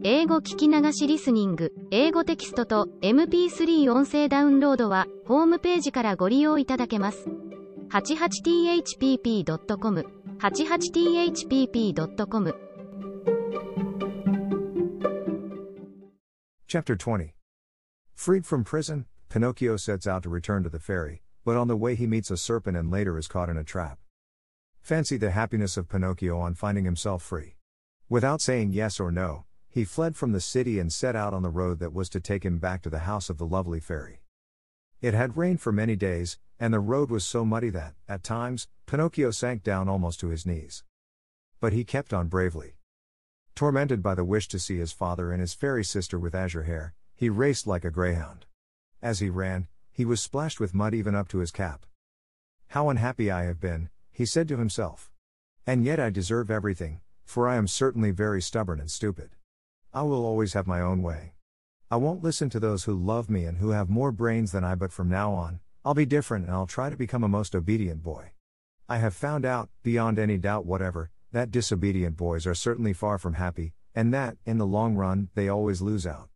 英語聞き流しリスニング、英語テキストと MP3 音声ダウンロードは、ホームページからご利用いただけます。88thpp.com、88thpp.com。 Chapter 20. Freed from prison, Pinocchio sets out to return to the fairy, but on the way he meets a serpent and later is caught in a trap. Fancy the happiness of Pinocchio on finding himself free. Without saying yes or no, he fled from the city and set out on the road that was to take him back to the house of the lovely fairy. It had rained for many days, and the road was so muddy that, at times, Pinocchio sank down almost to his knees. But he kept on bravely. Tormented by the wish to see his father and his fairy sister with azure hair, he raced like a greyhound. As he ran, he was splashed with mud even up to his cap. "How unhappy I have been," he said to himself. "And yet I deserve everything, for I am certainly very stubborn and stupid. I will always have my own way. I won't listen to those who love me and who have more brains than I, but from now on, I'll be different and I'll try to become a most obedient boy. I have found out, beyond any doubt whatever, that disobedient boys are certainly far from happy, and that, in the long run, they always lose out.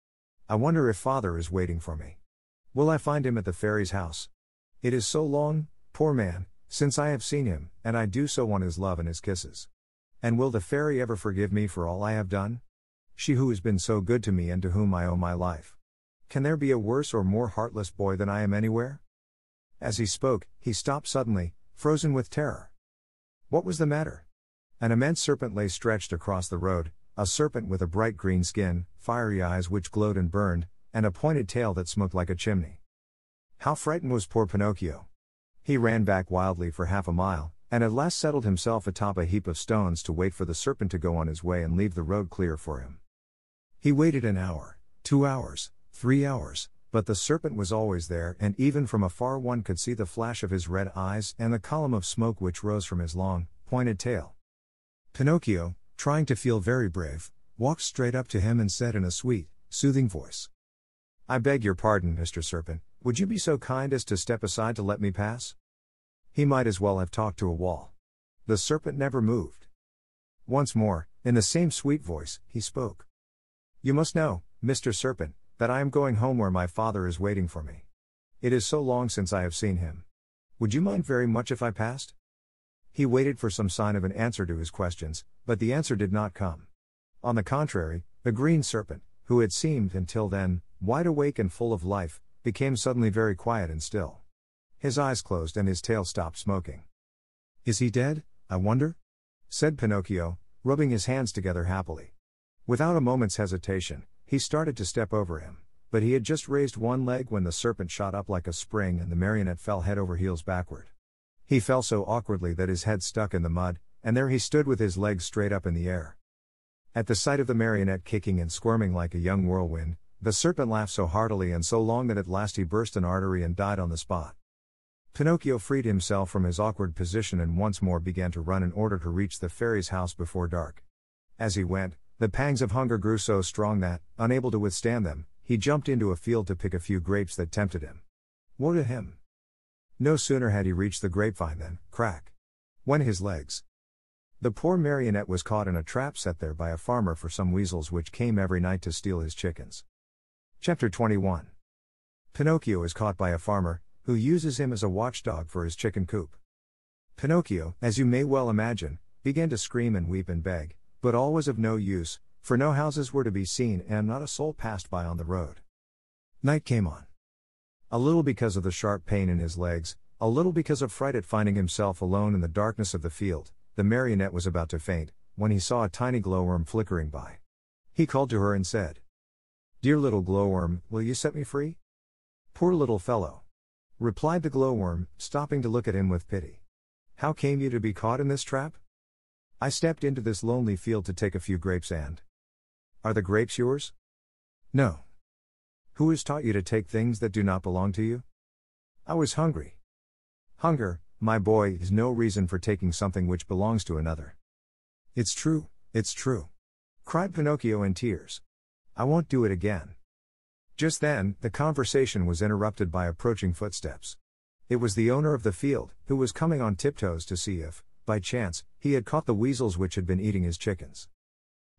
I wonder if father is waiting for me. Will I find him at the fairy's house? It is so long, poor man, since I have seen him, and I do so want his love and his kisses. And will the fairy ever forgive me for all I have done? She who has been so good to me and to whom I owe my life. Can there be a worse or more heartless boy than I am anywhere?" As he spoke, he stopped suddenly, frozen with terror. What was the matter? An immense serpent lay stretched across the road, a serpent with a bright green skin, fiery eyes which glowed and burned, and a pointed tail that smoked like a chimney. How frightened was poor Pinocchio! He ran back wildly for half a mile, and at last settled himself atop a heap of stones to wait for the serpent to go on his way and leave the road clear for him. He waited an hour, 2 hours, 3 hours, but the serpent was always there, and even from afar one could see the flash of his red eyes and the column of smoke which rose from his long, pointed tail. Pinocchio, trying to feel very brave, walked straight up to him and said in a sweet, soothing voice, "I beg your pardon, Mr. Serpent, would you be so kind as to step aside to let me pass?" He might as well have talked to a wall. The serpent never moved. Once more, in the same sweet voice, he spoke. "You must know, Mr. Serpent, that I am going home where my father is waiting for me. It is so long since I have seen him. Would you mind very much if I passed?" He waited for some sign of an answer to his questions, but the answer did not come. On the contrary, the green serpent, who had seemed until then wide awake and full of life, became suddenly very quiet and still. His eyes closed and his tail stopped smoking. "Is he dead, I wonder?" said Pinocchio, rubbing his hands together happily. Without a moment's hesitation, he started to step over him, but he had just raised one leg when the serpent shot up like a spring and the marionette fell head over heels backward. He fell so awkwardly that his head stuck in the mud, and there he stood with his legs straight up in the air. At the sight of the marionette kicking and squirming like a young whirlwind, the serpent laughed so heartily and so long that at last he burst an artery and died on the spot. Pinocchio freed himself from his awkward position and once more began to run in order to reach the fairy's house before dark. As he went, the pangs of hunger grew so strong that, unable to withstand them, he jumped into a field to pick a few grapes that tempted him. Woe to him! No sooner had he reached the grapevine than, crack, went his legs. The poor marionette was caught in a trap set there by a farmer for some weasels which came every night to steal his chickens. Chapter 21. Pinocchio is caught by a farmer, who uses him as a watchdog for his chicken coop. Pinocchio, as you may well imagine, began to scream and weep and beg, but all was of no use, for no houses were to be seen and not a soul passed by on the road. Night came on. A little because of the sharp pain in his legs, a little because of fright at finding himself alone in the darkness of the field, the marionette was about to faint, when he saw a tiny glowworm flickering by. He called to her and said, "Dear little glowworm, will you set me free?" "Poor little fellow," replied the glowworm, stopping to look at him with pity. "How came you to be caught in this trap?" "I stepped into this lonely field to take a few grapes and—" "Are the grapes yours?" "No." "Who has taught you to take things that do not belong to you?" "I was hungry." "Hunger, my boy, is no reason for taking something which belongs to another." It's true, cried Pinocchio in tears. "I won't do it again." Just then, the conversation was interrupted by approaching footsteps. It was the owner of the field, who was coming on tiptoes to see if, by chance, he had caught the weasels which had been eating his chickens.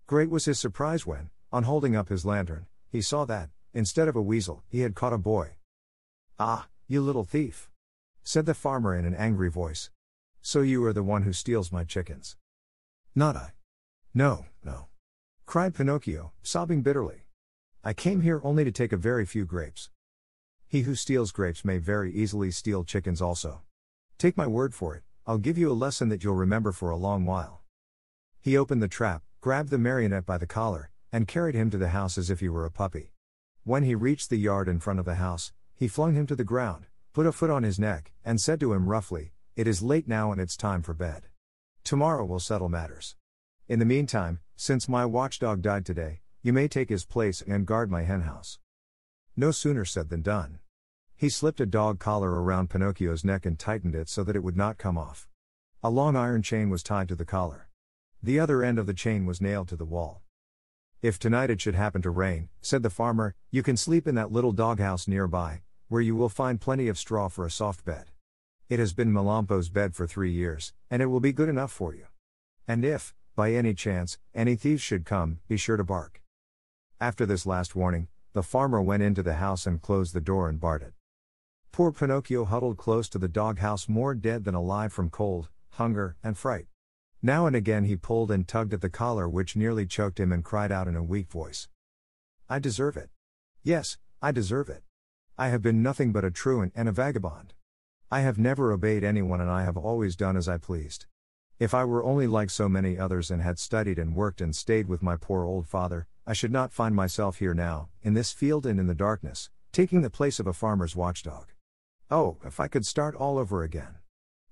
Great was his surprise when, On holding up his lantern, he saw that, instead of a weasel, he had caught a boy. "Ah, you little thief!" said the farmer in an angry voice. "So you are the one who steals my chickens." "Not I. No, no," cried Pinocchio, sobbing bitterly. "I came here only to take a very few grapes." "He who steals grapes may very easily steal chickens also. Take my word for it, I'll give you a lesson that you'll remember for a long while." He opened the trap, grabbed the marionette by the collar, and carried him to the house as if he were a puppy. When he reached the yard in front of the house, he flung him to the ground, put a foot on his neck, and said to him roughly, "It is late now and it's time for bed. Tomorrow we'll settle matters. In the meantime, since my watchdog died today, you may take his place and guard my henhouse." No sooner said than done. He slipped a dog collar around Pinocchio's neck and tightened it so that it would not come off. A long iron chain was tied to the collar. The other end of the chain was nailed to the wall. "If tonight it should happen to rain," said the farmer, "you can sleep in that little doghouse nearby, where you will find plenty of straw for a soft bed. It has been Melampo's bed for 3 years, and it will be good enough for you. And if, by any chance, any thieves should come, be sure to bark." After this last warning, the farmer went into the house and closed the door and barred it. Poor Pinocchio huddled close to the doghouse, more dead than alive from cold, hunger, and fright. Now and again he pulled and tugged at the collar, which nearly choked him, and cried out in a weak voice, "I deserve it. Yes, I deserve it. I have been nothing but a truant and a vagabond. I have never obeyed anyone, and I have always done as I pleased. If I were only like so many others and had studied and worked and stayed with my poor old father, I should not find myself here now, in this field and in the darkness, taking the place of a farmer's watchdog. Oh, if I could start all over again.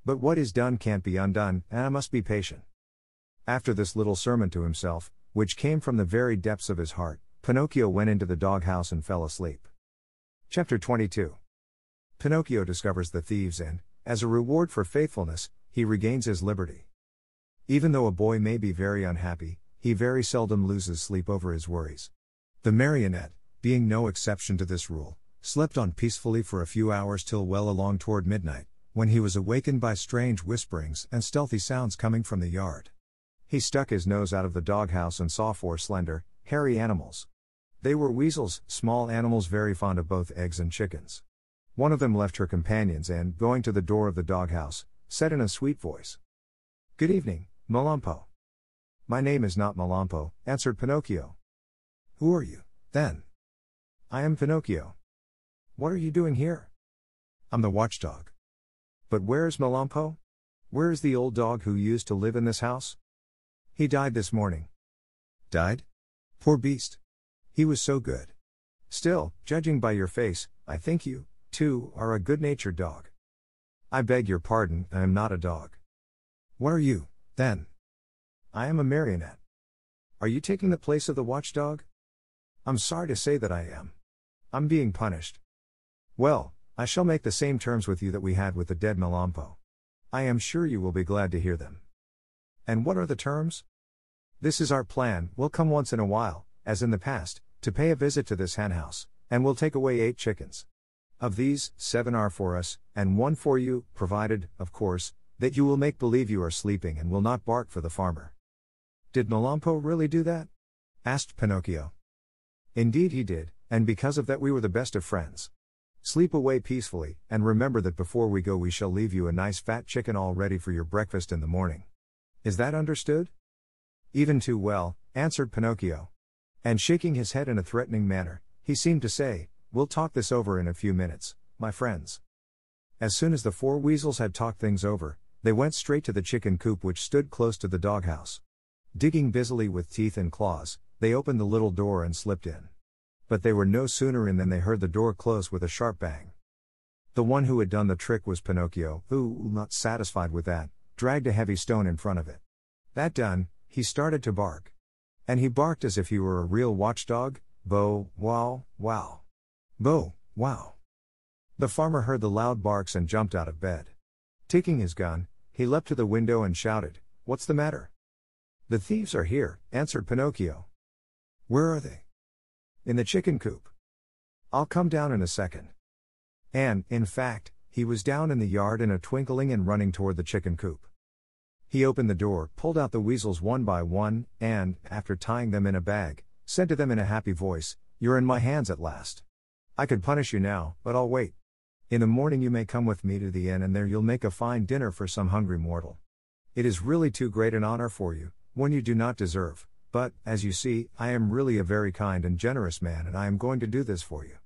But what is done can't be undone, and I must be patient." After this little sermon to himself, which came from the very depths of his heart, Pinocchio went into the doghouse and fell asleep. Chapter 22. Pinocchio discovers the thieves and, as a reward for faithfulness, he regains his liberty. Even though a boy may be very unhappy, he very seldom loses sleep over his worries. The marionette, being no exception to this rule, slept on peacefully for a few hours till well along toward midnight, when he was awakened by strange whisperings and stealthy sounds coming from the yard. He stuck his nose out of the doghouse and saw 4 slender, hairy animals. They were weasels, small animals very fond of both eggs and chickens. One of them left her companions and, going to the door of the doghouse, said in a sweet voice, "Good evening, Melampo." "My name is not Melampo," answered Pinocchio. "Who are you, then?" "I am Pinocchio." "What are you doing here?" "I'm the watchdog." "But where is Melampo? Where is the old dog who used to live in this house?" "He died this morning." "Died? Poor beast. He was so good. Still, judging by your face, I think you, too, are a good-natured dog." "I beg your pardon, I am not a dog." "What are you, then?" "I am a marionette." "Are you taking the place of the watchdog?" "I'm sorry to say that I am. I'm being punished." "Well, I shall make the same terms with you that we had with the dead Melampo. I am sure you will be glad to hear them." "And what are the terms?" "This is our plan: we'll come once in a while, as in the past, to pay a visit to this henhouse, and we'll take away 8 chickens. Of these, 7 are for us, and 1 for you, provided, of course, that you will make believe you are sleeping and will not bark for the farmer." "Did Melampo really do that?" asked Pinocchio. "Indeed he did, and because of that we were the best of friends. Sleep away peacefully, and remember that before we go we shall leave you a nice fat chicken all ready for your breakfast in the morning. Is that understood?" "Even too well," answered Pinocchio. And shaking his head in a threatening manner, he seemed to say, "We'll talk this over in a few minutes, my friends." As soon as the 4 weasels had talked things over, they went straight to the chicken coop which stood close to the doghouse. Digging busily with teeth and claws, they opened the little door and slipped in. But they were no sooner in than they heard the door close with a sharp bang. The one who had done the trick was Pinocchio, who, not satisfied with that, dragged a heavy stone in front of it. That done, he started to bark. And he barked as if he were a real watchdog, bow, wow, wow. Bow, wow. The farmer heard the loud barks and jumped out of bed. Taking his gun, he leapt to the window and shouted, "What's the matter?" "The thieves are here," answered Pinocchio. "Where are they?" "In the chicken coop." "I'll come down in a second." And, in fact, he was down in the yard in a twinkling and running toward the chicken coop. He opened the door, pulled out the weasels one by one, and, after tying them in a bag, said to them in a happy voice, "You're in my hands at last. I could punish you now, but I'll wait. In the morning you may come with me to the inn, and there you'll make a fine dinner for some hungry mortal. It is really too great an honor for you, one you do not deserve, but, as you see, I am really a very kind and generous man, and I am going to do this for you."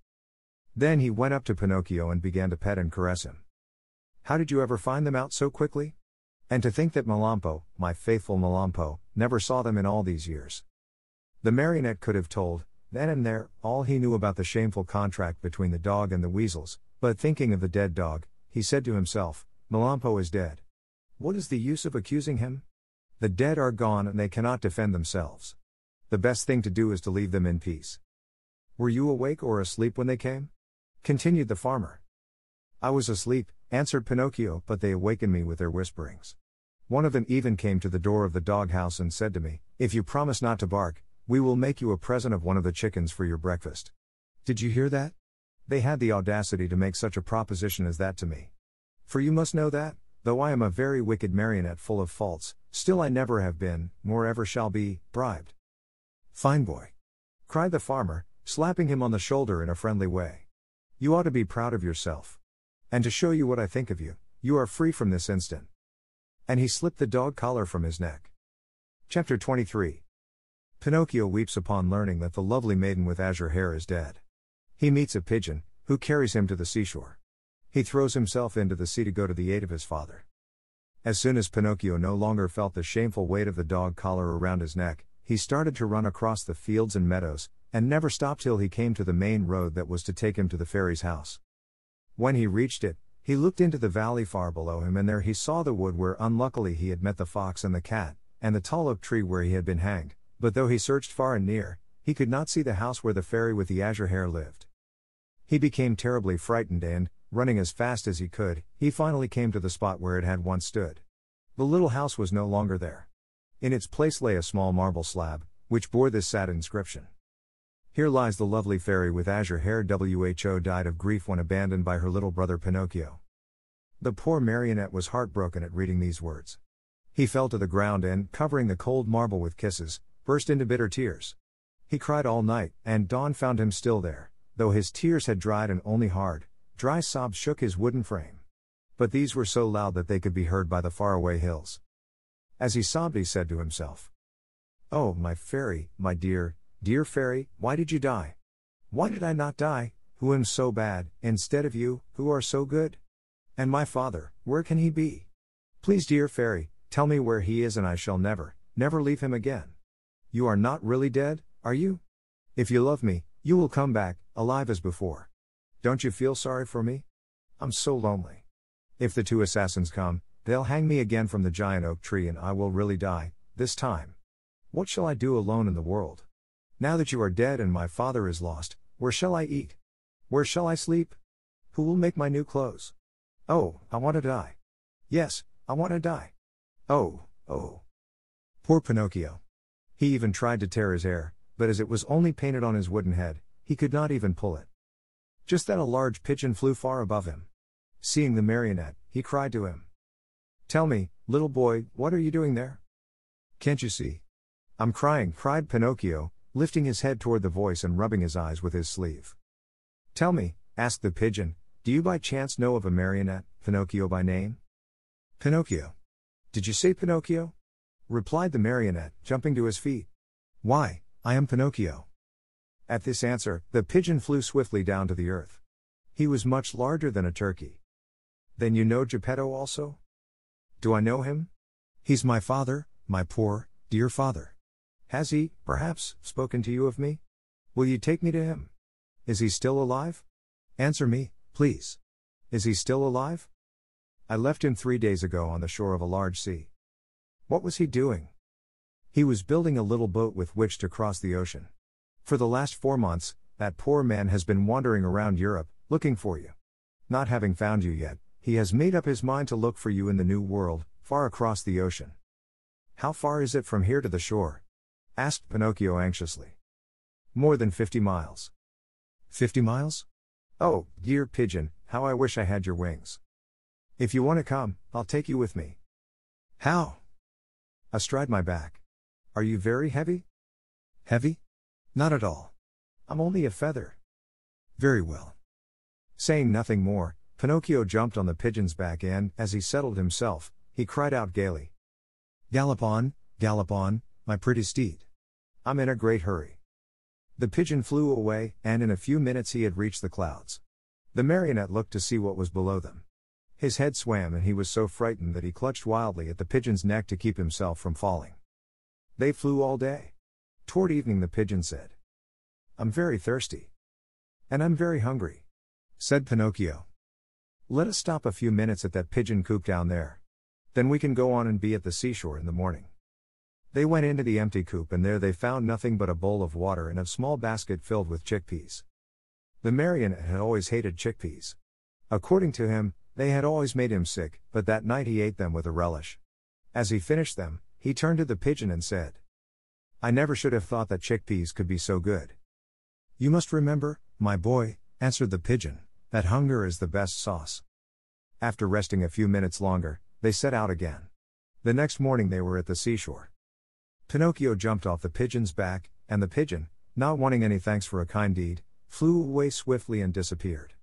Then he went up to Pinocchio and began to pet and caress him. "How did you ever find them out so quickly? And to think that Melampo, my faithful Melampo, never saw them in all these years." The marionette could have told, then and there, all he knew about the shameful contract between the dog and the weasels, but thinking of the dead dog, he said to himself, "Melampo is dead. What is the use of accusing him? The dead are gone and they cannot defend themselves. The best thing to do is to leave them in peace." "Were you awake or asleep when they came?" continued the farmer. "I was asleep," answered Pinocchio, "but they awakened me with their whisperings. One of them even came to the door of the doghouse and said to me, 'If you promise not to bark, we will make you a present of one of the chickens for your breakfast.' Did you hear that? They had the audacity to make such a proposition as that to me. For you must know that, though I am a very wicked marionette full of faults, still I never have been, nor ever shall be, bribed." "Fine boy!" cried the farmer, slapping him on the shoulder in a friendly way. "You ought to be proud of yourself. And to show you what I think of you, you are free from this instant." And he slipped the dog collar from his neck. Chapter 23. Pinocchio weeps upon learning that the lovely maiden with azure hair is dead. He meets a pigeon, who carries him to the seashore. He throws himself into the sea to go to the aid of his father. As soon as Pinocchio no longer felt the shameful weight of the dog collar around his neck, he started to run across the fields and meadows, and never stopped till he came to the main road that was to take him to the fairy's house. When he reached it, he looked into the valley far below him, and there he saw the wood where unluckily he had met the fox and the cat, and the tall oak tree where he had been hanged, but though he searched far and near, he could not see the house where the fairy with the azure hair lived. He became terribly frightened and, running as fast as he could, he finally came to the spot where it had once stood. The little house was no longer there. In its place lay a small marble slab, which bore this sad inscription: "Here lies the lovely fairy with azure hair, who died of grief when abandoned by her little brother Pinocchio." The poor marionette was heartbroken at reading these words. He fell to the ground and, covering the cold marble with kisses, burst into bitter tears. He cried all night, and dawn found him still there, though his tears had dried and only hard, dry sobs shook his wooden frame. But these were so loud that they could be heard by the faraway hills. As he sobbed, he said to himself, "Oh, my fairy, my dear, dear fairy, why did you die? Why did I not die, who am so bad, instead of you, who are so good? And my father, where can he be? Please, dear fairy, tell me where he is, and I shall never, never leave him again. You are not really dead, are you? If you love me, you will come back, alive as before. Don't you feel sorry for me? I'm so lonely. If the two assassins come, they'll hang me again from the giant oak tree, and I will really die, this time. What shall I do alone in the world? Now that you are dead and my father is lost, where shall I eat? Where shall I sleep? Who will make my new clothes? Oh, I want to die. Yes, I want to die. Oh, oh." Poor Pinocchio. He even tried to tear his hair, but as it was only painted on his wooden head, he could not even pull it. Just then a large pigeon flew far above him. Seeing the marionette, he cried to him, "Tell me, little boy, what are you doing there? Can't you see? I'm crying," cried Pinocchio, lifting his head toward the voice and rubbing his eyes with his sleeve. "Tell me," asked the pigeon, "do you by chance know of a marionette, Pinocchio by name?" "Pinocchio? Did you say Pinocchio?" replied the marionette, jumping to his feet. "Why, I am Pinocchio." At this answer, the pigeon flew swiftly down to the earth. He was much larger than a turkey. "Then you know Geppetto also?" "Do I know him? He's my father, my poor, dear father. Has he, perhaps, spoken to you of me? Will you take me to him? Is he still alive? Answer me, please. Is he still alive? I left him 3 days ago on the shore of a large sea." "What was he doing?" "He was building a little boat with which to cross the ocean. For the last 4 months, that poor man has been wandering around Europe, looking for you. Not having found you yet, he has made up his mind to look for you in the New World, far across the ocean." "How far is it from here to the shore?" asked Pinocchio anxiously. "More than 50 miles. 50 miles? Oh, dear pigeon, how I wish I had your wings. If you want to come, I'll take you with me." "How?" "Astride my back. Are you very heavy?" "Heavy? Not at all. I'm only a feather. Very well. Saying nothing more, Pinocchio jumped on the pigeon's back and, as he settled himself, he cried out gaily. Gallop on, my pretty steed. I'm in a great hurry. The pigeon flew away, and in a few minutes he had reached the clouds. The marionette looked to see what was below them. His head swam and he was so frightened that he clutched wildly at the pigeon's neck to keep himself from falling. They flew all day. Toward evening the pigeon said, I'm very thirsty. And I'm very hungry. Said Pinocchio. Let us stop a few minutes at that pigeon coop down there. Then we can go on and be at the seashore in the morning. They went into the empty coop and there they found nothing but a bowl of water and a small basket filled with chickpeas. The marionette had always hated chickpeas. According to him, they had always made him sick, but that night he ate them with a relish. As he finished them, he turned to the pigeon and said, I never should have thought that chickpeas could be so good. You must remember, my boy, answered the pigeon, that hunger is the best sauce. After resting a few minutes longer, they set out again. The next morning they were at the seashore. Pinocchio jumped off the pigeon's back, and the pigeon, not wanting any thanks for a kind deed, flew away swiftly and disappeared.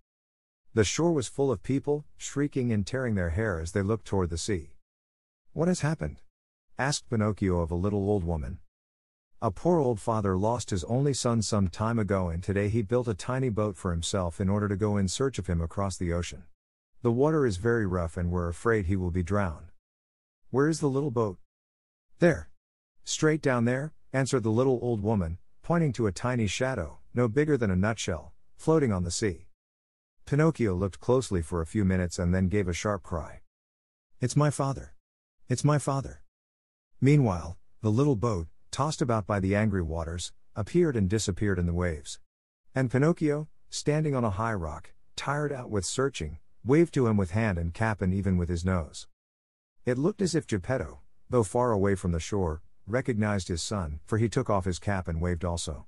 The shore was full of people, shrieking and tearing their hair as they looked toward the sea. What has happened? Asked Pinocchio of a little old woman. A poor old father lost his only son some time ago and today he built a tiny boat for himself in order to go in search of him across the ocean. The water is very rough and we're afraid he will be drowned. Where is the little boat? There. Straight down there, answered the little old woman, pointing to a tiny shadow, no bigger than a nutshell, floating on the sea. Pinocchio looked closely for a few minutes and then gave a sharp cry. It's my father. It's my father. Meanwhile, the little boat, tossed about by the angry waters, appeared and disappeared in the waves. And Pinocchio, standing on a high rock, tired out with searching, waved to him with hand and cap and even with his nose. It looked as if Geppetto, though far away from the shore, recognized his son, for he took off his cap and waved also.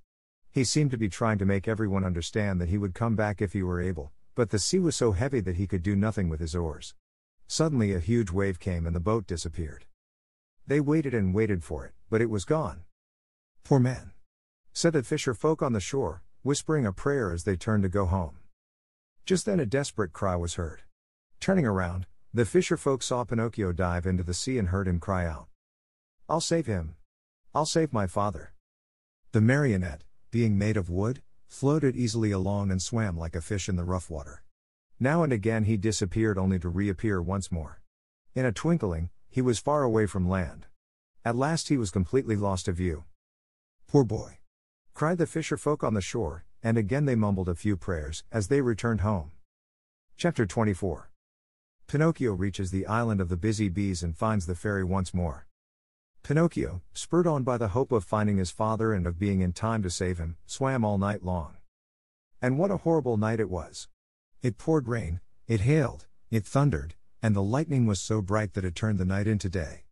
He seemed to be trying to make everyone understand that he would come back if he were able, but the sea was so heavy that he could do nothing with his oars. Suddenly a huge wave came and the boat disappeared. They waited and waited for it, but it was gone. Poor man, said the fisher folk on the shore, whispering a prayer as they turned to go home. Just then a desperate cry was heard. Turning around, the fisher folk saw Pinocchio dive into the sea and heard him cry out, I'll save him. I'll save my father. The marionette, being made of wood, floated easily along and swam like a fish in the rough water. Now and again he disappeared only to reappear once more. In a twinkling, he was far away from land. At last he was completely lost to view. Poor boy! Cried the fisher folk on the shore, and again they mumbled a few prayers as they returned home. Chapter 24. Pinocchio reaches the island of the busy bees and finds the fairy once more. Pinocchio, spurred on by the hope of finding his father and of being in time to save him, swam all night long. And what a horrible night it was! It poured rain, it hailed, it thundered, and the lightning was so bright that it turned the night into day.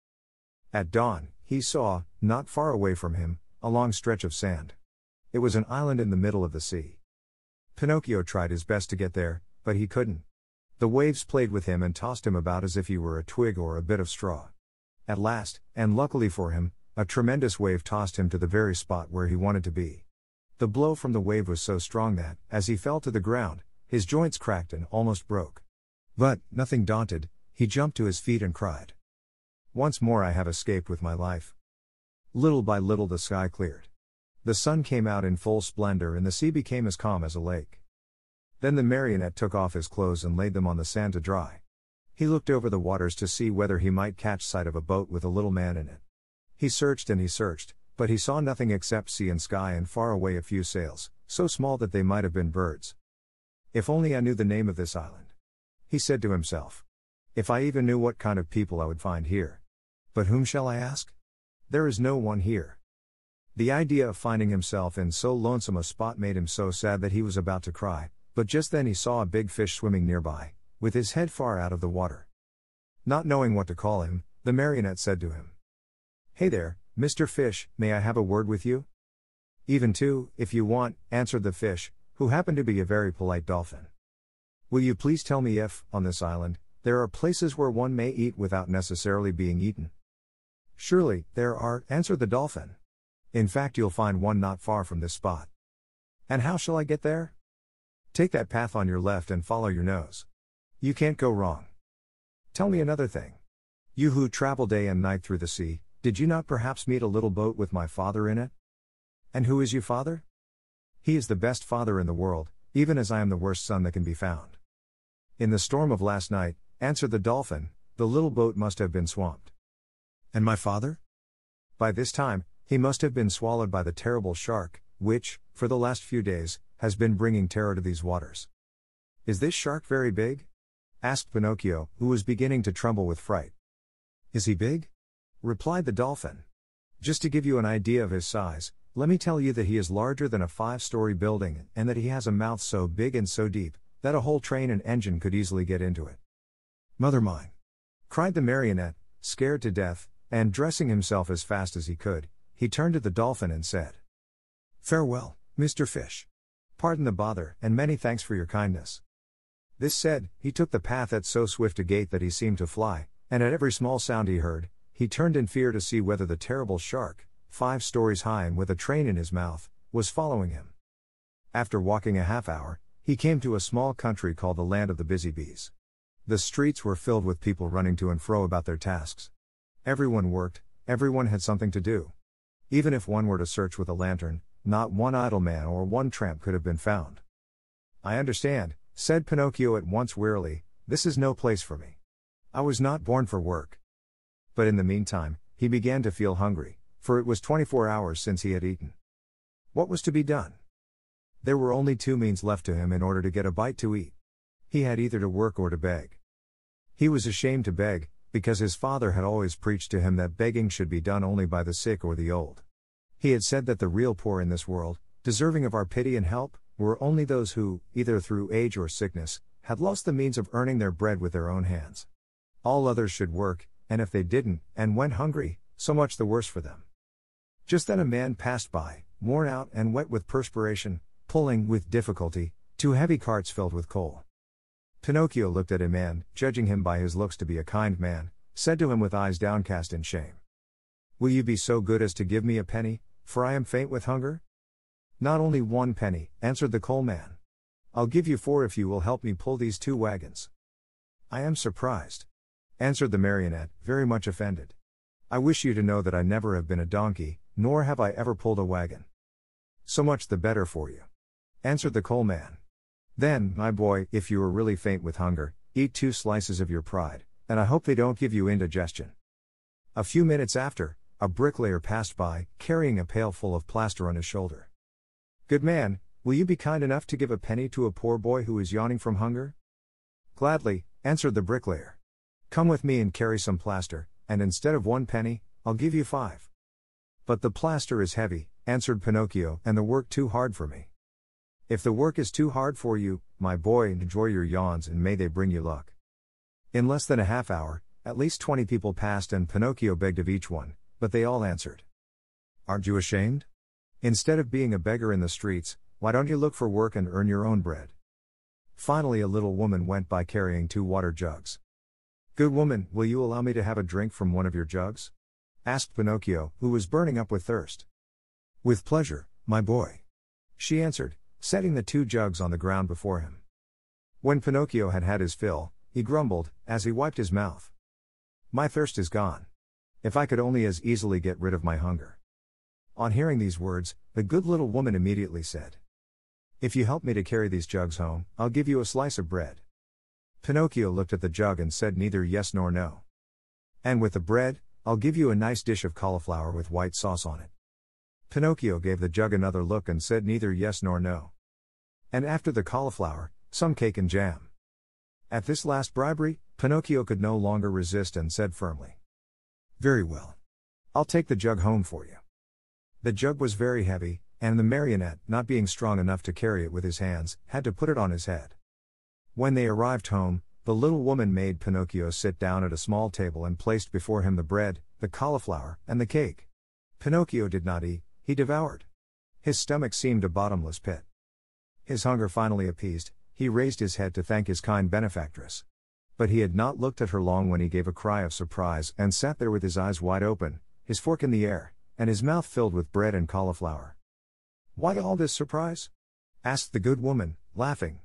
At dawn, he saw, not far away from him, a long stretch of sand. It was an island in the middle of the sea. Pinocchio tried his best to get there, but he couldn't. The waves played with him and tossed him about as if he were a twig or a bit of straw. At last, and luckily for him, a tremendous wave tossed him to the very spot where he wanted to be. The blow from the wave was so strong that, as he fell to the ground, his joints cracked and almost broke. But, nothing daunted, he jumped to his feet and cried, Once more I have escaped with my life. Little by little the sky cleared. The sun came out in full splendor and the sea became as calm as a lake. Then the marionette took off his clothes and laid them on the sand to dry. He looked over the waters to see whether he might catch sight of a boat with a little man in it. He searched and he searched, but he saw nothing except sea and sky and far away a few sails, so small that they might have been birds. If only I knew the name of this island, he said to himself. If I even knew what kind of people I would find here. But whom shall I ask? There is no one here. The idea of finding himself in so lonesome a spot made him so sad that he was about to cry, but just then he saw a big fish swimming nearby, with his head far out of the water. Not knowing what to call him, the marionette said to him, Hey there, Mr. Fish, may I have a word with you? Even two, if you want, answered the fish, who happened to be a very polite dolphin. Will you please tell me if, on this island, there are places where one may eat without necessarily being eaten? Surely, there are, answered the dolphin. In fact, you'll find one not far from this spot. And how shall I get there? Take that path on your left and follow your nose. You can't go wrong. Tell me another thing. You who travel day and night through the sea, did you not perhaps meet a little boat with my father in it? And who is your father? He is the best father in the world, even as I am the worst son that can be found. In the storm of last night, answered the dolphin, the little boat must have been swamped. And my father? By this time, he must have been swallowed by the terrible shark, which, for the last few days, has been bringing terror to these waters. Is this shark very big? Asked Pinocchio, who was beginning to tremble with fright. Is he big? Replied the dolphin. Just to give you an idea of his size, let me tell you that he is larger than a 5-story building and that he has a mouth so big and so deep, that a whole train and engine could easily get into it. Mother mine! Cried the marionette, scared to death, and dressing himself as fast as he could, he turned to the dolphin and said, Farewell, Mr. Fish. Pardon the bother, and many thanks for your kindness. This said, he took the path at so swift a gait that he seemed to fly, and at every small sound he heard, he turned in fear to see whether the terrible shark, 5 stories high and with a train in his mouth, was following him. After walking a half hour, he came to a small country called the Land of the Busy Bees. The streets were filled with people running to and fro about their tasks. Everyone worked, everyone had something to do. Even if one were to search with a lantern, not one idle man or one tramp could have been found. I understand, said Pinocchio at once wearily, this is no place for me. I was not born for work. But in the meantime, he began to feel hungry, for it was 24 hours since he had eaten. What was to be done? There were only 2 means left to him in order to get a bite to eat. He had either to work or to beg. He was ashamed to beg, because his father had always preached to him that begging should be done only by the sick or the old. He had said that the real poor in this world, deserving of our pity and help, were only those who, either through age or sickness, had lost the means of earning their bread with their own hands. All others should work, and if they didn't, and went hungry, so much the worse for them. Just then a man passed by, worn out and wet with perspiration, pulling, with difficulty, 2 heavy carts filled with coal. Pinocchio looked at him and, judging him by his looks to be a kind man, said to him with eyes downcast in shame, Will you be so good as to give me a penny, for I am faint with hunger? Not only 1 penny, answered the coal man. I'll give you 4 if you will help me pull these 2 wagons. I am surprised, answered the marionette, very much offended. I wish you to know that I never have been a donkey, nor have I ever pulled a wagon. So much the better for you, answered the coal man. Then, my boy, if you are really faint with hunger, eat 2 slices of your pride, and I hope they don't give you indigestion. A few minutes after, a bricklayer passed by, carrying a pail full of plaster on his shoulder. Good man, will you be kind enough to give a penny to a poor boy who is yawning from hunger? Gladly, answered the bricklayer. Come with me and carry some plaster, and instead of 1 penny, I'll give you 5. But the plaster is heavy, answered Pinocchio, and the work too hard for me. If the work is too hard for you, my boy, enjoy your yawns and may they bring you luck. In less than a half hour, at least 20 people passed and Pinocchio begged of each one, but they all answered, Aren't you ashamed? Instead of being a beggar in the streets, why don't you look for work and earn your own bread? Finally a little woman went by carrying 2 water jugs. Good woman, will you allow me to have a drink from one of your jugs? Asked Pinocchio, who was burning up with thirst. With pleasure, my boy, she answered, setting the 2 jugs on the ground before him. When Pinocchio had had his fill, he grumbled, as he wiped his mouth. My thirst is gone. If I could only as easily get rid of my hunger. On hearing these words, the good little woman immediately said, If you help me to carry these jugs home, I'll give you a slice of bread. Pinocchio looked at the jug and said neither yes nor no. And with the bread, I'll give you a nice dish of cauliflower with white sauce on it. Pinocchio gave the jug another look and said neither yes nor no. And after the cauliflower, some cake and jam. At this last bribery, Pinocchio could no longer resist and said firmly, Very well. I'll take the jug home for you. The jug was very heavy, and the marionette, not being strong enough to carry it with his hands, had to put it on his head. When they arrived home, the little woman made Pinocchio sit down at a small table and placed before him the bread, the cauliflower, and the cake. Pinocchio did not eat, he devoured. His stomach seemed a bottomless pit. His hunger finally appeased, he raised his head to thank his kind benefactress. But he had not looked at her long when he gave a cry of surprise and sat there with his eyes wide open, his fork in the air, and his mouth filled with bread and cauliflower. "Why all this surprise?" asked the good woman, laughing.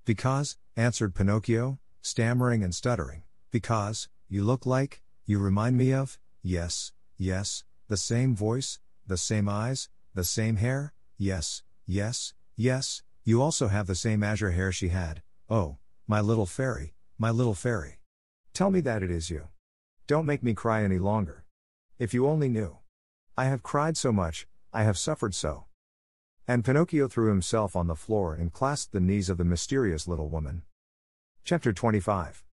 "Because," answered Pinocchio, stammering and stuttering, "because, you look like, you remind me of, yes, yes, the same voice, the same eyes, the same hair, yes, yes, yes, you also have the same azure hair she had, oh, my little fairy, my little fairy. Tell me that it is you. Don't make me cry any longer. If you only knew. I have cried so much, I have suffered so." And Pinocchio threw himself on the floor and clasped the knees of the mysterious little woman. Chapter 25.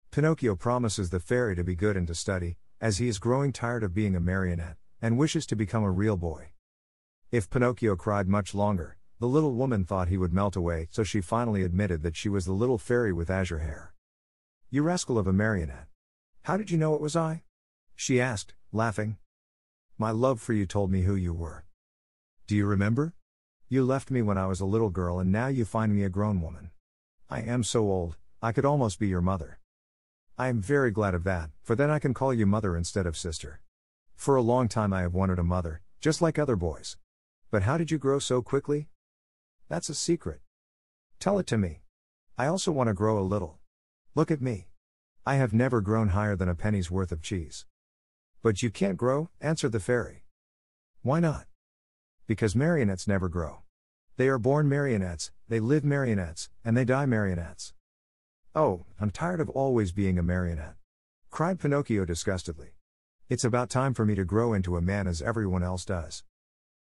Pinocchio promises the fairy to be good and to study, as he is growing tired of being a marionette, and wishes to become a real boy. If Pinocchio cried much longer, the little woman thought he would melt away, so she finally admitted that she was the little fairy with azure hair. "You rascal of a marionette. How did you know it was I?" she asked, laughing. "My love for you told me who you were. Do you remember? You left me when I was a little girl and now you find me a grown woman. I am so old, I could almost be your mother. I am very glad of that, for then I can call you mother instead of sister. For a long time I have wanted a mother, just like other boys. But how did you grow so quickly? That's a secret. Tell it to me. I also want to grow a little. Look at me. I have never grown higher than a penny's worth of cheese." "But you can't grow," answered the fairy. "Why not?" "Because marionettes never grow. They are born marionettes, they live marionettes, and they die marionettes." "Oh, I'm tired of always being a marionette," cried Pinocchio disgustedly. "It's about time for me to grow into a man as everyone else does."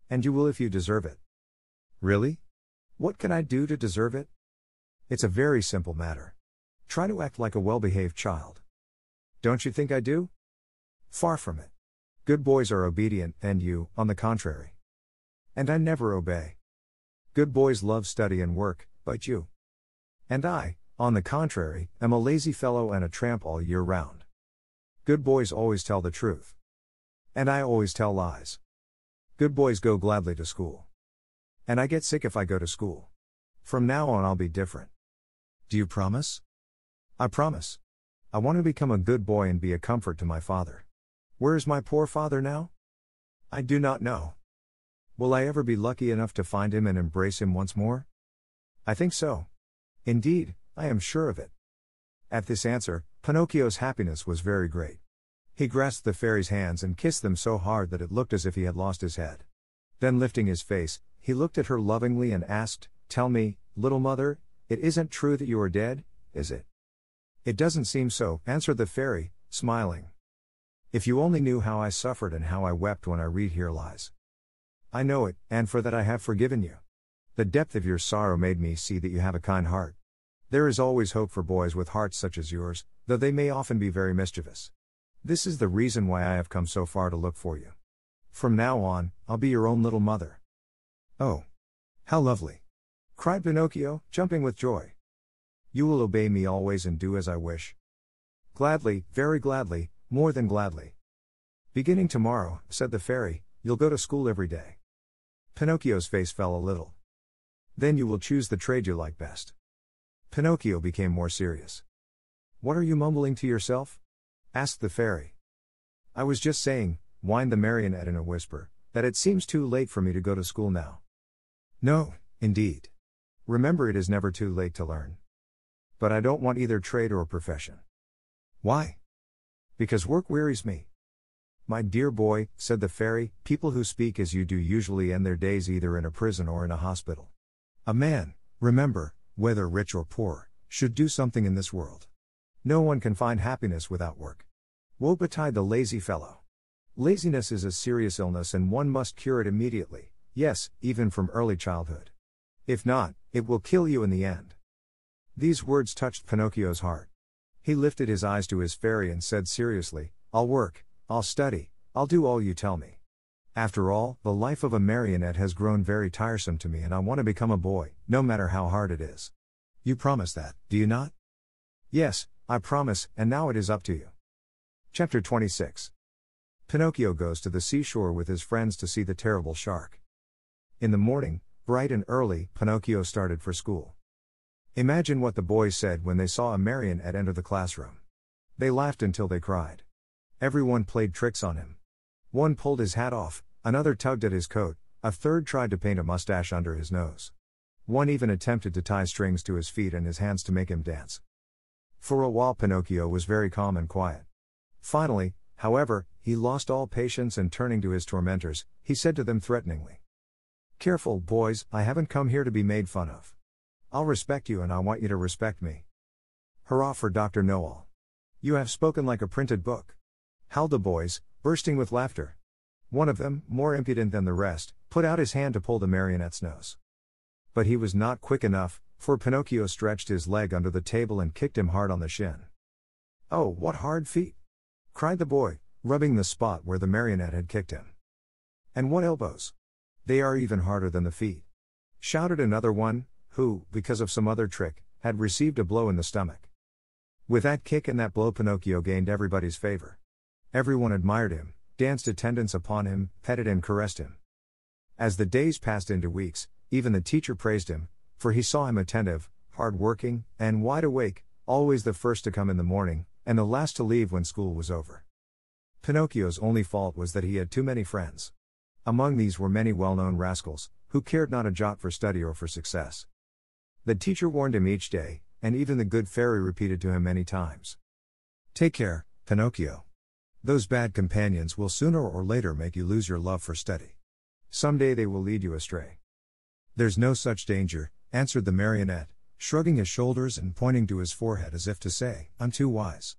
"And you will if you deserve it." "Really? What can I do to deserve it?" "It's a very simple matter. Try to act like a well-behaved child." "Don't you think I do?" "Far from it. Good boys are obedient, and you, on the contrary." "And I never obey." "Good boys love study and work, but you." "And I, on the contrary, am a lazy fellow and a tramp all year round." "Good boys always tell the truth." "And I always tell lies." "Good boys go gladly to school." "And I get sick if I go to school. From now on I'll be different." "Do you promise?" "I promise. I want to become a good boy and be a comfort to my father." "Where is my poor father now?" "I do not know." "Will I ever be lucky enough to find him and embrace him once more?" "I think so. Indeed, I am sure of it." At this answer, Pinocchio's happiness was very great. He grasped the fairy's hands and kissed them so hard that it looked as if he had lost his head. Then lifting his face, he looked at her lovingly and asked, "Tell me, little mother, it isn't true that you are dead, is it?" "It doesn't seem so," answered the fairy, smiling. "If you only knew how I suffered and how I wept when I read here lies. I know it, and for that I have forgiven you. The depth of your sorrow made me see that you have a kind heart. There is always hope for boys with hearts such as yours, though they may often be very mischievous. This is the reason why I have come so far to look for you. From now on, I'll be your own little mother." "Oh, how lovely!" cried Pinocchio, jumping with joy. "You will obey me always and do as I wish." "Gladly, very gladly, more than gladly." "Beginning tomorrow," said the fairy, "you'll go to school every day." Pinocchio's face fell a little. "Then you will choose the trade you like best." Pinocchio became more serious. "What are you mumbling to yourself?" asked the fairy. "I was just saying," whined the marionette in a whisper, "that it seems too late for me to go to school now." "No, indeed. Remember, it is never too late to learn." "But I don't want either trade or profession." "Why?" "Because work wearies me." "My dear boy," said the fairy, "people who speak as you do usually end their days either in a prison or in a hospital. A man, remember, whether rich or poor, should do something in this world. No one can find happiness without work. Woe betide the lazy fellow. Laziness is a serious illness and one must cure it immediately, yes, even from early childhood. If not, it will kill you in the end." These words touched Pinocchio's heart. He lifted his eyes to his fairy and said seriously, "I'll work, I'll study, I'll do all you tell me. After all, the life of a marionette has grown very tiresome to me and I want to become a boy, no matter how hard it is. You promise that, do you not?" "Yes, I promise, and now it is up to you." Chapter 26. Pinocchio goes to the seashore with his friends to see the terrible shark. In the morning, bright and early, Pinocchio started for school. Imagine what the boys said when they saw a marionette enter the classroom. They laughed until they cried. Everyone played tricks on him. One pulled his hat off, another tugged at his coat, a third tried to paint a mustache under his nose. One even attempted to tie strings to his feet and his hands to make him dance. For a while Pinocchio was very calm and quiet. Finally, however, he lost all patience and turning to his tormentors, he said to them threateningly, "Careful, boys, I haven't come here to be made fun of. I'll respect you and I want you to respect me." "Hurrah for Dr. Know-all. You have spoken like a printed book," howled the boys, bursting with laughter. One of them, more impudent than the rest, put out his hand to pull the marionette's nose. But he was not quick enough, for Pinocchio stretched his leg under the table and kicked him hard on the shin. "Oh, what hard feet!" cried the boy, rubbing the spot where the marionette had kicked him. "And what elbows! They are even harder than the feet," shouted another one, who, because of some other trick, had received a blow in the stomach. With that kick and that blow Pinocchio gained everybody's favor. Everyone admired him, danced attendance upon him, petted and caressed him. As the days passed into weeks, even the teacher praised him, for he saw him attentive, hard-working, and wide awake, always the first to come in the morning, and the last to leave when school was over. Pinocchio's only fault was that he had too many friends. Among these were many well-known rascals, who cared not a jot for study or for success. The teacher warned him each day, and even the good fairy repeated to him many times, "Take care, Pinocchio. Those bad companions will sooner or later make you lose your love for study. Someday they will lead you astray." "There's no such danger," answered the marionette, shrugging his shoulders and pointing to his forehead as if to say, "I'm too wise."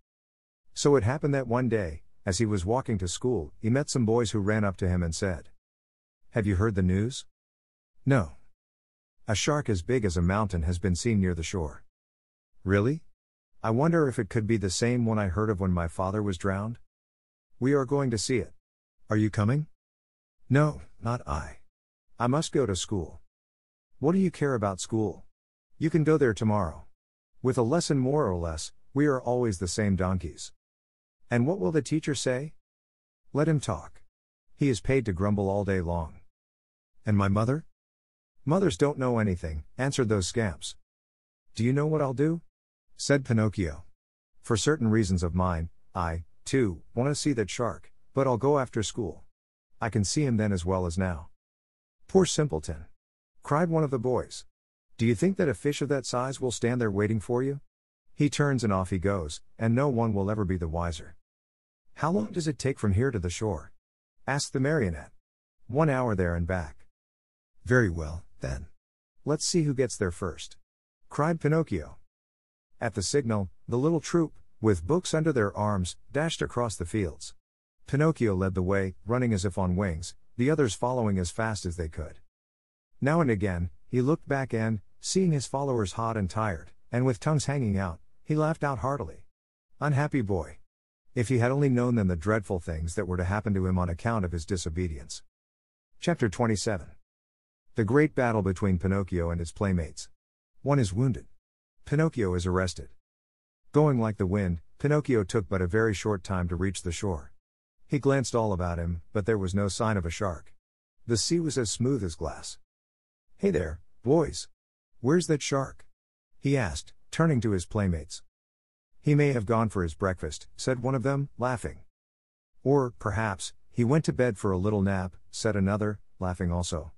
So it happened that one day, as he was walking to school, he met some boys who ran up to him and said, "Have you heard the news?" "No. A shark as big as a mountain has been seen near the shore." "Really? I wonder if it could be the same one I heard of when my father was drowned?" "We are going to see it. Are you coming?" "No, not I. I must go to school." "What do you care about school? You can go there tomorrow. With a lesson more or less, we are always the same donkeys." "And what will the teacher say?" "Let him talk. He is paid to grumble all day long." "And my mother?" "Mothers don't know anything," answered those scamps. "Do you know what I'll do?" said Pinocchio. "For certain reasons of mine, I, too, want to see that shark, but I'll go after school. I can see him then as well as now." "Poor simpleton!" cried one of the boys. "Do you think that a fish of that size will stand there waiting for you? He turns and off he goes, and no one will ever be the wiser." "How long does it take from here to the shore?" asked the marionette. 1 hour there and back." "Very well, then. Let's see who gets there first," cried Pinocchio. At the signal, the little troop, with books under their arms, dashed across the fields. Pinocchio led the way, running as if on wings, the others following as fast as they could. Now and again, he looked back and, seeing his followers hot and tired, and with tongues hanging out, he laughed out heartily. Unhappy boy! If he had only known then the dreadful things that were to happen to him on account of his disobedience. Chapter 27. The great battle between Pinocchio and his playmates. One is wounded. Pinocchio is arrested. Going like the wind, Pinocchio took but a very short time to reach the shore. He glanced all about him, but there was no sign of a shark. The sea was as smooth as glass. "Hey there, boys! Where's that shark?" he asked, turning to his playmates. "He may have gone for his breakfast," said one of them, laughing. "Or, perhaps, he went to bed for a little nap," said another, laughing also.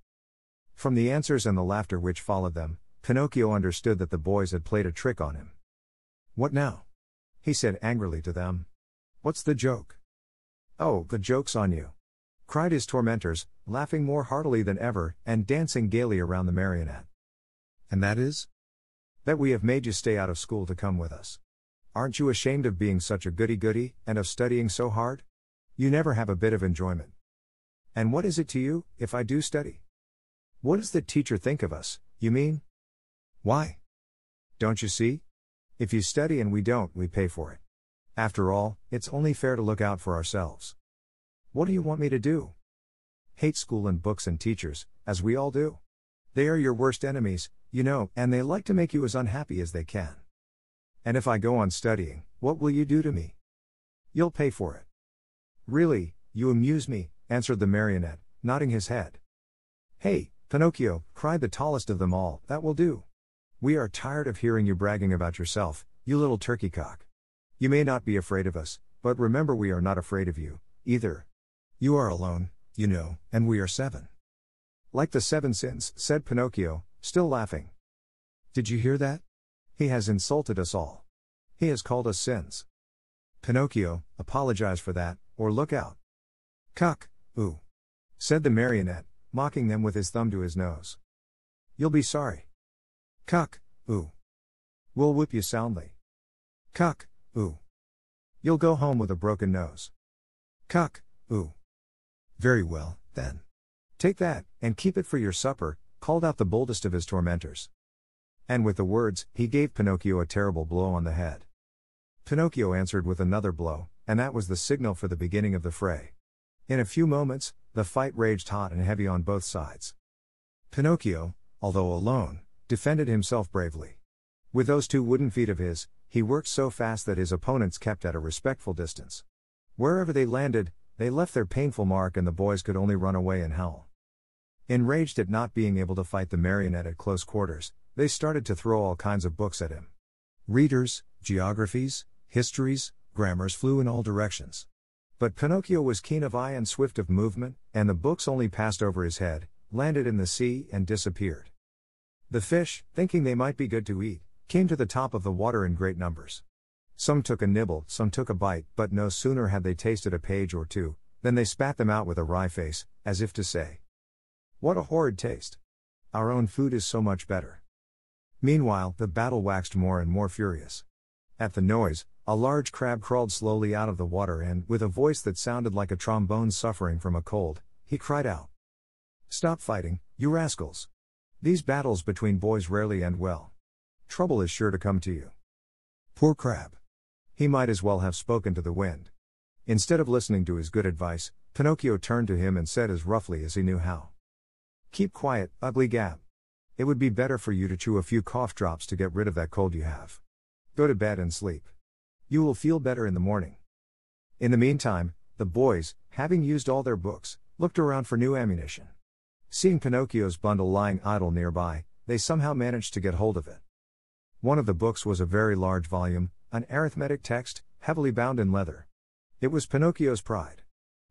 From the answers and the laughter which followed them, Pinocchio understood that the boys had played a trick on him. "What now?" he said angrily to them. "What's the joke?" "Oh, the joke's on you!" cried his tormentors, laughing more heartily than ever, and dancing gaily around the marionette. "And that is?" "That we have made you stay out of school to come with us. Aren't you ashamed of being such a goody-goody, and of studying so hard? You never have a bit of enjoyment. And what is it to you, if I do study? What does the teacher think of us, you mean? Why? Don't you see? If you study and we don't, we pay for it. After all, it's only fair to look out for ourselves. What do you want me to do? Hate school and books and teachers, as we all do. They are your worst enemies, you know, and they like to make you as unhappy as they can. And if I go on studying, what will you do to me? You'll pay for it." "Really, you amuse me," answered the marionette, nodding his head. "Hey, Pinocchio," cried the tallest of them all, "that will do. We are tired of hearing you bragging about yourself, you little turkey cock. You may not be afraid of us, but remember we are not afraid of you, either. You are alone, you know, and we are 7. Like the 7 sins, said Pinocchio, still laughing. Did you hear that? He has insulted us all. He has called us sins. Pinocchio, apologize for that, or look out. Cuck, ooh, said the marionette, mocking them with his thumb to his nose. You'll be sorry. Cuck, ooh. We'll whip you soundly. Cuck, ooh. You'll go home with a broken nose. Cuck, ooh. Very well, then. Take that, and keep it for your supper, called out the boldest of his tormentors. And with the words, he gave Pinocchio a terrible blow on the head. Pinocchio answered with another blow, and that was the signal for the beginning of the fray. In a few moments, the fight raged hot and heavy on both sides. Pinocchio, although alone, defended himself bravely. With those 2 wooden feet of his, he worked so fast that his opponents kept at a respectful distance. Wherever they landed, they left their painful mark and the boys could only run away and howl. Enraged at not being able to fight the marionette at close quarters, they started to throw all kinds of books at him. Readers, geographies, histories, grammars flew in all directions. But Pinocchio was keen of eye and swift of movement, and the books only passed over his head, landed in the sea, and disappeared. The fish, thinking they might be good to eat, came to the top of the water in great numbers. Some took a nibble, some took a bite, but no sooner had they tasted a page or 2, than they spat them out with a wry face, as if to say, "What a horrid taste! Our own food is so much better." Meanwhile, the battle waxed more and more furious. At the noise, a large crab crawled slowly out of the water and, with a voice that sounded like a trombone suffering from a cold, he cried out, "Stop fighting, you rascals! These battles between boys rarely end well. Trouble is sure to come to you." Poor crab! He might as well have spoken to the wind. Instead of listening to his good advice, Pinocchio turned to him and said as roughly as he knew how, "Keep quiet, ugly gab. It would be better for you to chew a few cough drops to get rid of that cold you have. Go to bed and sleep. You will feel better in the morning." In the meantime, the boys, having used all their books, looked around for new ammunition. Seeing Pinocchio's bundle lying idle nearby, they somehow managed to get hold of it. One of the books was a very large volume, an arithmetic text, heavily bound in leather. It was Pinocchio's pride.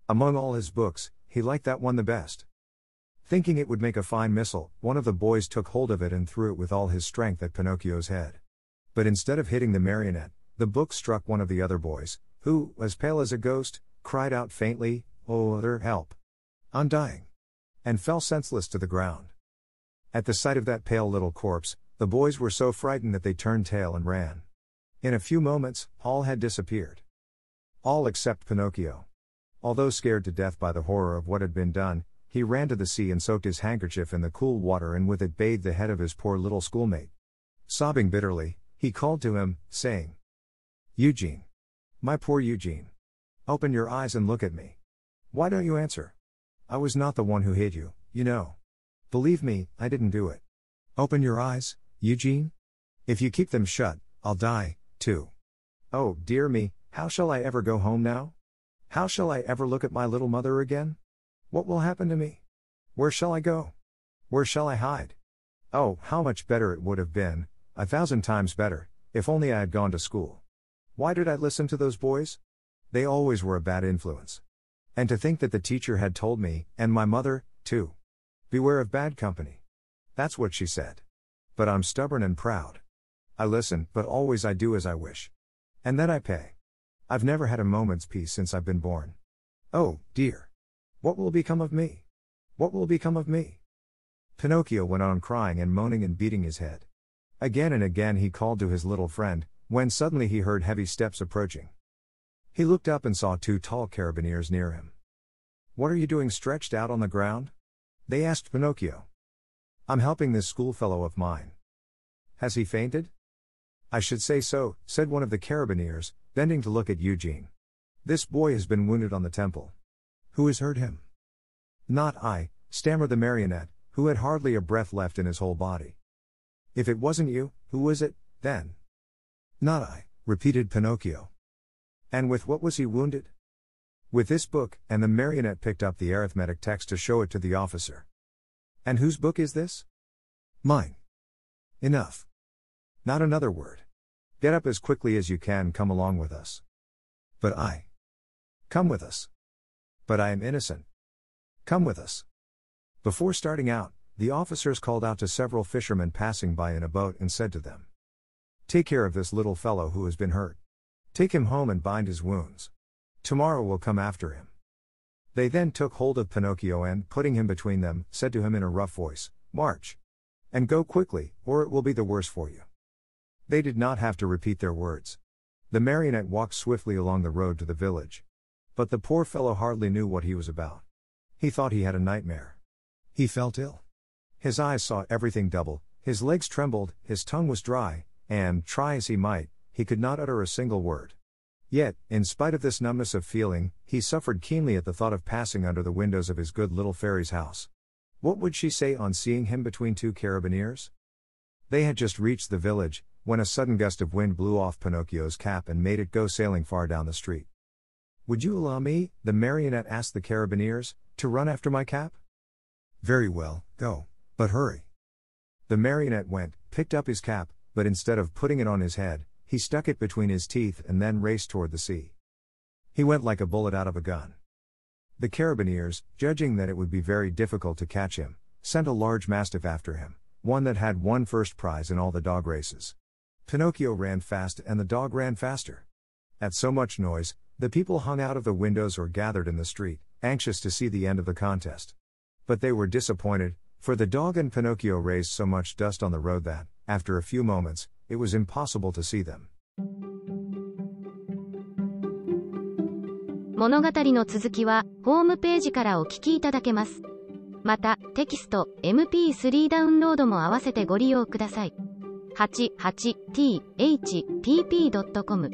Among all his books, he liked that one the best. Thinking it would make a fine missile, one of the boys took hold of it and threw it with all his strength at Pinocchio's head. But instead of hitting the marionette, the book struck one of the other boys, who, as pale as a ghost, cried out faintly, "Oh, other, help! I'm dying!" and fell senseless to the ground. At the sight of that pale little corpse, the boys were so frightened that they turned tail and ran. In a few moments, all had disappeared. All except Pinocchio. Although scared to death by the horror of what had been done, he ran to the sea and soaked his handkerchief in the cool water and with it bathed the head of his poor little schoolmate. Sobbing bitterly, he called to him, saying, "Eugene! My poor Eugene! Open your eyes and look at me. Why don't you answer? I was not the one who hit you, you know. Believe me, I didn't do it. Open your eyes, Eugene? If you keep them shut, I'll die, too. Oh, dear me, how shall I ever go home now? How shall I ever look at my little mother again? What will happen to me? Where shall I go? Where shall I hide? Oh, how much better it would have been, 1,000 times better, if only I had gone to school. Why did I listen to those boys? They always were a bad influence. And to think that the teacher had told me, and my mother, too. Beware of bad company. That's what she said. But I'm stubborn and proud. I listen, but always I do as I wish. And then I pay. I've never had a moment's peace since I've been born. Oh, dear. What will become of me? What will become of me?" Pinocchio went on crying and moaning and beating his head. Again and again he called to his little friend, when suddenly he heard heavy steps approaching. He looked up and saw 2 tall carabineers near him. "What are you doing stretched out on the ground?" they asked Pinocchio. "I'm helping this schoolfellow of mine." "Has he fainted?" "I should say so," said one of the carabineers, bending to look at Eugene. "This boy has been wounded on the temple." "Who has hurt him?" "Not I," stammered the marionette, who had hardly a breath left in his whole body. "If it wasn't you, who was it, then?" "Not I," repeated Pinocchio. "And with what was he wounded?" "With this book," and the marionette picked up the arithmetic text to show it to the officer. "And whose book is this?" "Mine." "Enough. Not another word. Get up as quickly as you can, come along with us." "But I." "Come with us." But I am innocent. Come with us. Before starting out, the officers called out to several fishermen passing by in a boat and said to them, "Take care of this little fellow who has been hurt. Take him home and bind his wounds. Tomorrow we'll come after him." They then took hold of Pinocchio and, putting him between them, said to him in a rough voice, "March. And go quickly, or it will be the worse for you." They did not have to repeat their words. The marionette walked swiftly along the road to the village. But the poor fellow hardly knew what he was about. He thought he had a nightmare. He felt ill. His eyes saw everything double, his legs trembled, his tongue was dry, and, try as he might, he could not utter a single word. Yet, in spite of this numbness of feeling, he suffered keenly at the thought of passing under the windows of his good little fairy's house. What would she say on seeing him between two carabineers? They had just reached the village, when a sudden gust of wind blew off Pinocchio's cap and made it go sailing far down the street. "Would you allow me," the marionette asked the carabineers, "to run after my cap?" "Very well, go, but hurry." The marionette went, picked up his cap, but instead of putting it on his head, he stuck it between his teeth and then raced toward the sea. He went like a bullet out of a gun. The carabineers, judging that it would be very difficult to catch him, sent a large mastiff after him, one that had won first prize in all the dog races. Pinocchio ran fast and the dog ran faster. At so much noise, the people hung out of the windows or gathered in the street, anxious to see the end of the contest. But they were disappointed, for the dog and Pinocchio raised so much dust on the road that, after a few moments, it was impossible to see them. 物語の続きは、ホームページからお聞きいただけます。また、テキスト、MP3 ダウンロードも合わせてご利用ください。88thpp.com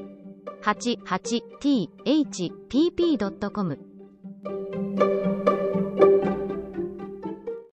88thpp.com